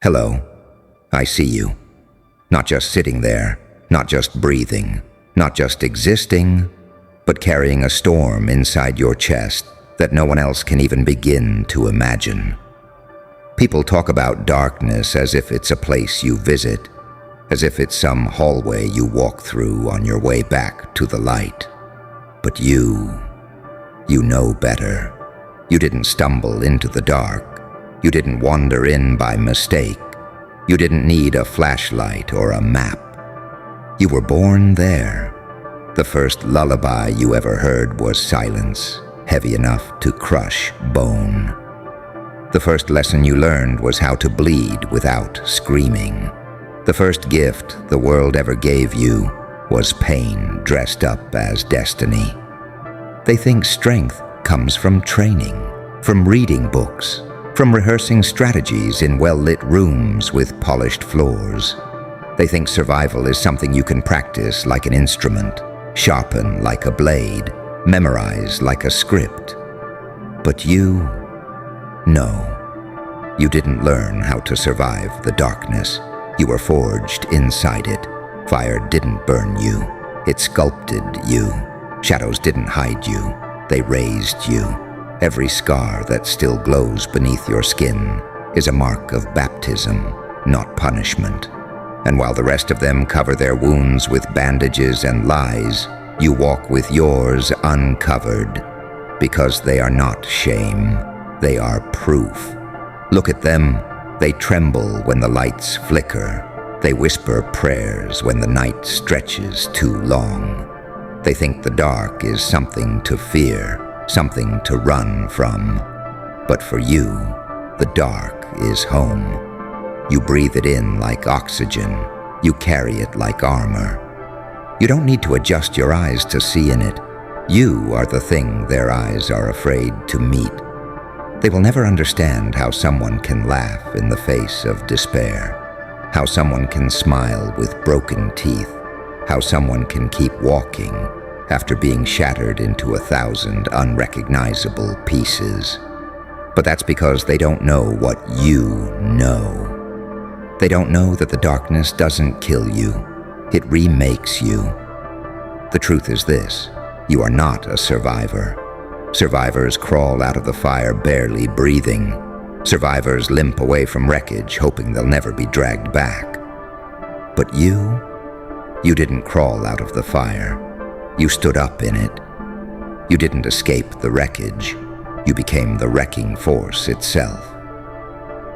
Hello, I see you. Not just sitting there, not just breathing, not just existing, but carrying a storm inside your chest that no one else can even begin to imagine. People talk about darkness as if it's a place you visit, as if it's some hallway you walk through on your way back to the light. But you know better. You didn't stumble into the dark. You didn't wander in by mistake. You didn't need a flashlight or a map. You were born there. The first lullaby you ever heard was silence, heavy enough to crush bone. The first lesson you learned was how to bleed without screaming. The first gift the world ever gave you was pain dressed up as destiny. They think strength comes from training, from reading books, from rehearsing strategies in well-lit rooms with polished floors. They think survival is something you can practice like an instrument, sharpen like a blade, memorize like a script. But no, you didn't learn how to survive the darkness. You were forged inside it. Fire didn't burn you, it sculpted you. Shadows didn't hide you, they raised you. Every scar that still glows beneath your skin is a mark of baptism, not punishment. And while the rest of them cover their wounds with bandages and lies, you walk with yours uncovered, because they are not shame, they are proof. Look at them, they tremble when the lights flicker. They whisper prayers when the night stretches too long. They think the dark is something to fear, something to run from. But for you, the dark is home. You breathe it in like oxygen. You carry it like armor. You don't need to adjust your eyes to see in it. You are the thing their eyes are afraid to meet. They will never understand how someone can laugh in the face of despair, how someone can smile with broken teeth, how someone can keep walking after being shattered into 1,000 unrecognizable pieces. But that's because they don't know what you know. They don't know that the darkness doesn't kill you, it remakes you. The truth is this: you are not a survivor. Survivors crawl out of the fire barely breathing. Survivors limp away from wreckage, hoping they'll never be dragged back. But you didn't crawl out of the fire. You stood up in it. You didn't escape the wreckage. You became the wrecking force itself.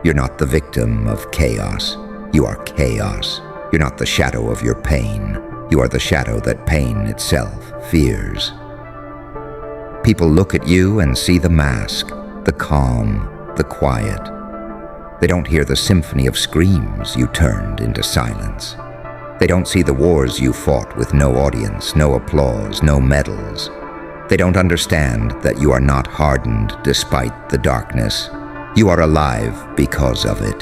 You're not the victim of chaos. You are chaos. You're not the shadow of your pain. You are the shadow that pain itself fears. People look at you and see the mask, the calm, the quiet. They don't hear the symphony of screams you turned into silence. They don't see the wars you fought with no audience, no applause, no medals. They don't understand that you are not hardened despite the darkness. You are alive because of it.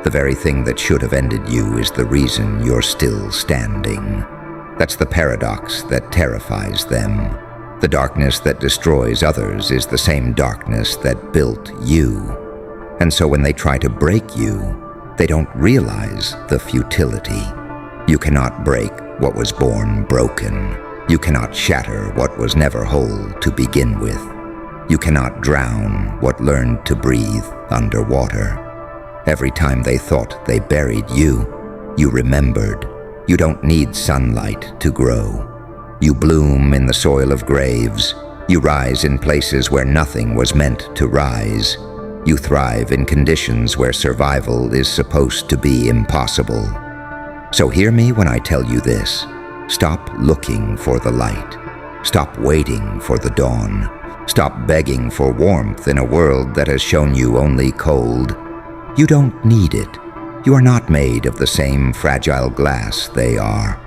The very thing that should have ended you is the reason you're still standing. That's the paradox that terrifies them. The darkness that destroys others is the same darkness that built you. And so when they try to break you, they don't realize the futility. You cannot break what was born broken. You cannot shatter what was never whole to begin with. You cannot drown what learned to breathe underwater. Every time they thought they buried you, you remembered. You don't need sunlight to grow. You bloom in the soil of graves. You rise in places where nothing was meant to rise. You thrive in conditions where survival is supposed to be impossible. So hear me when I tell you this: stop looking for the light. Stop waiting for the dawn. Stop begging for warmth in a world that has shown you only cold. You don't need it. You are not made of the same fragile glass they are.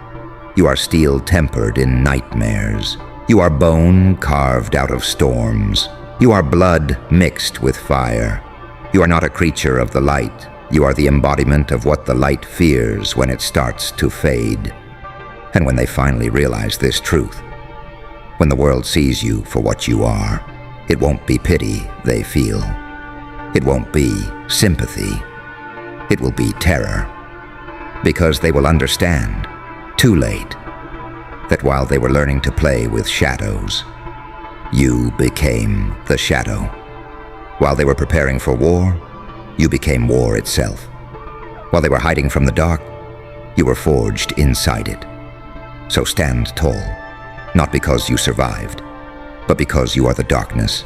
You are steel tempered in nightmares. You are bone carved out of storms. You are blood mixed with fire. You are not a creature of the light. You are the embodiment of what the light fears when it starts to fade. And when they finally realize this truth, when the world sees you for what you are, it won't be pity they feel. It won't be sympathy. It will be terror. Because they will understand, too late, that while they were learning to play with shadows, you became the shadow. While they were preparing for war, you became war itself. While they were hiding from the dark, you were forged inside it. So stand tall, not because you survived, but because you are the darkness,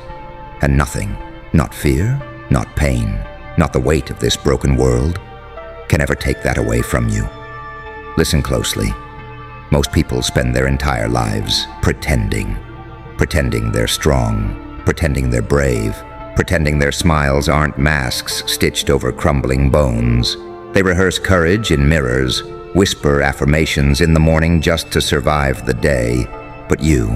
and nothing, not fear, not pain, not the weight of this broken world, can ever take that away from you. Listen closely. Most people spend their entire lives pretending they're strong, pretending they're brave, pretending their smiles aren't masks stitched over crumbling bones. They rehearse courage in mirrors, whisper affirmations in the morning just to survive the day. But you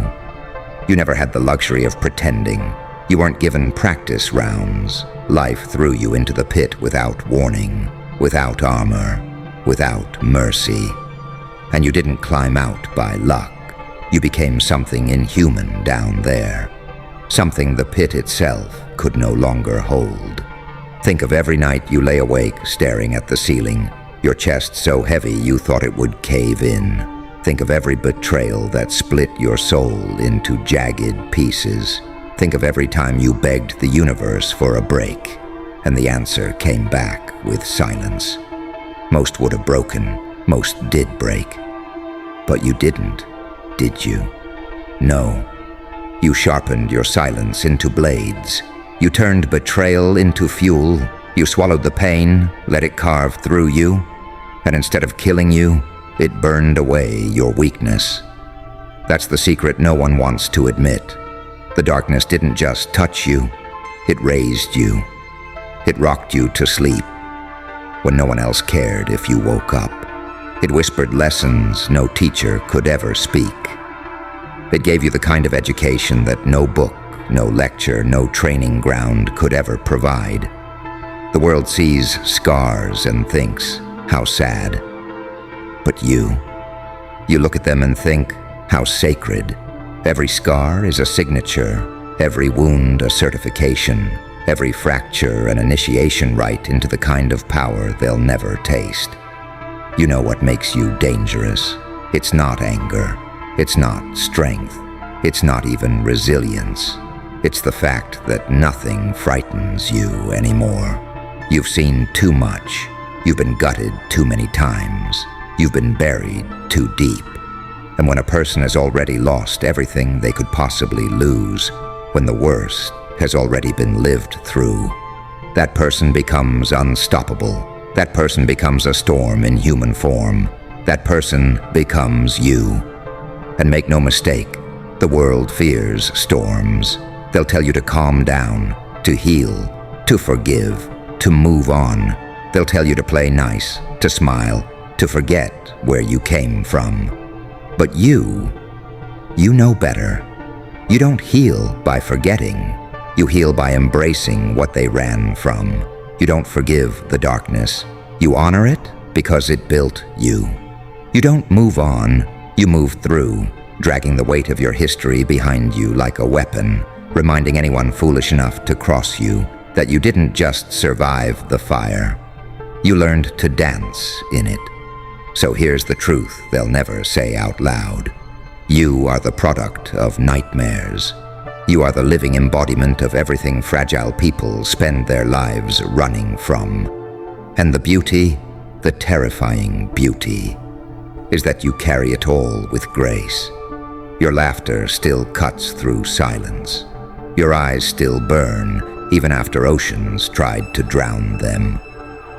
never had the luxury of pretending. You weren't given practice rounds. Life threw you into the pit without warning, without armor, without mercy. And you didn't climb out by luck. You became something inhuman down there, something the pit itself could no longer hold. Think of every night you lay awake staring at the ceiling, your chest so heavy you thought it would cave in. Think of every betrayal that split your soul into jagged pieces. Think of every time you begged the universe for a break, and the answer came back with silence. Most would have broken, most did break. But you didn't, did you? No. You sharpened your silence into blades. You turned betrayal into fuel. You swallowed the pain, let it carve through you, and instead of killing you, it burned away your weakness. That's the secret no one wants to admit. The darkness didn't just touch you, it raised you. It rocked you to sleep when no one else cared if you woke up. It whispered lessons no teacher could ever speak. It gave you the kind of education that no book, no lecture, no training ground could ever provide. The world sees scars and thinks, how sad. But you look at them and think, how sacred. Every scar is a signature, every wound a certification, every fracture an initiation rite into the kind of power they'll never taste. You know what makes you dangerous. It's not anger, it's not strength, it's not even resilience. It's the fact that nothing frightens you anymore. You've seen too much. You've been gutted too many times. You've been buried too deep. And when a person has already lost everything they could possibly lose, when the worst has already been lived through, that person becomes unstoppable. That person becomes a storm in human form. That person becomes you. And make no mistake, the world fears storms. They'll tell you to calm down, to heal, to forgive, to move on. They'll tell you to play nice, to smile, to forget where you came from. But you know better. You don't heal by forgetting. You heal by embracing what they ran from. You don't forgive the darkness. You honor it because it built you. You don't move on, you move through, dragging the weight of your history behind you like a weapon, reminding anyone foolish enough to cross you that you didn't just survive the fire. You learned to dance in it. So here's the truth they'll never say out loud. You are the product of nightmares. You are the living embodiment of everything fragile people spend their lives running from. And the beauty, the terrifying beauty, is that you carry it all with grace. Your laughter still cuts through silence. Your eyes still burn, even after oceans tried to drown them.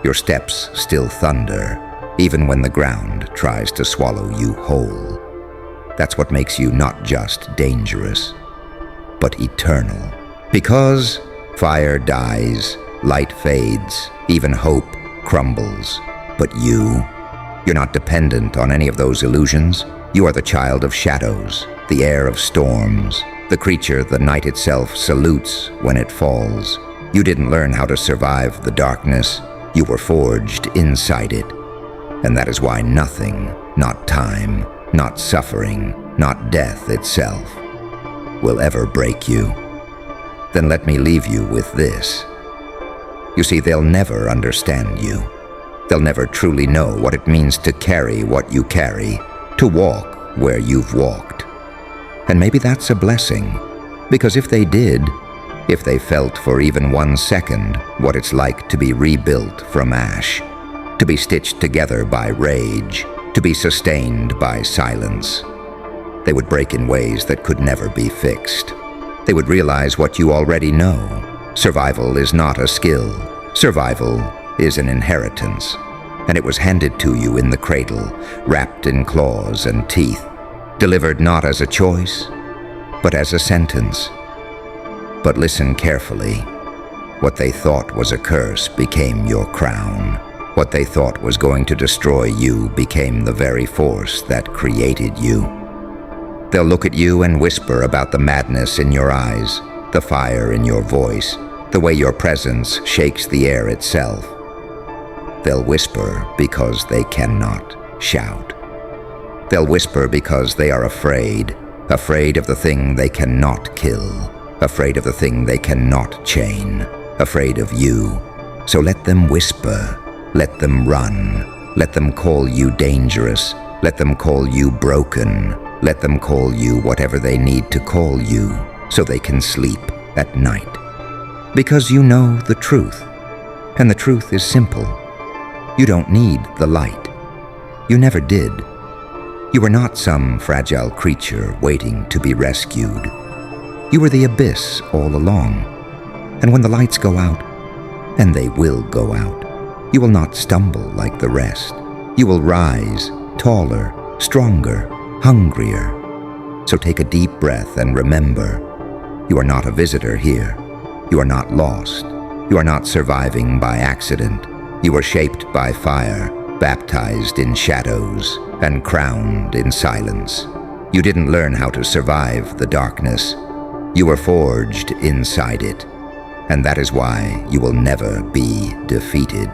Your steps still thunder, even when the ground tries to swallow you whole. That's what makes you not just dangerous, but eternal. Because fire dies, light fades, even hope crumbles. But you're not dependent on any of those illusions. You are the child of shadows, the heir of storms, the creature the night itself salutes when it falls. You didn't learn how to survive the darkness. You were forged inside it. And that is why nothing, not time, not suffering, not death itself, will ever break you. Then let me leave you with this. You see, they'll never understand you. They'll never truly know what it means to carry what you carry, to walk where you've walked. And maybe that's a blessing, because if they did, if they felt for even 1 second what it's like to be rebuilt from ash, to be stitched together by rage, to be sustained by silence, they would break in ways that could never be fixed. They would realize what you already know. Survival is not a skill. Survival is an inheritance, and it was handed to you in the cradle, wrapped in claws and teeth, delivered not as a choice, but as a sentence. But listen carefully. What they thought was a curse became your crown. What they thought was going to destroy you became the very force that created you. They'll look at you and whisper about the madness in your eyes, the fire in your voice, the way your presence shakes the air itself. They'll whisper because they cannot shout. They'll whisper because they are afraid, afraid of the thing they cannot kill, afraid of the thing they cannot chain, afraid of you. So let them whisper, let them run, let them call you dangerous, let them call you broken, let them call you whatever they need to call you so they can sleep at night. Because you know the truth, and the truth is simple. You don't need the light. You never did. You were not some fragile creature waiting to be rescued. You were the abyss all along. And when the lights go out, and they will go out, you will not stumble like the rest. You will rise, taller, stronger, hungrier. So take a deep breath and remember, you are not a visitor here. You are not lost. You are not surviving by accident. You are shaped by fire, baptized in shadows, and crowned in silence. You didn't learn how to survive the darkness. You were forged inside it, and that is why you will never be defeated.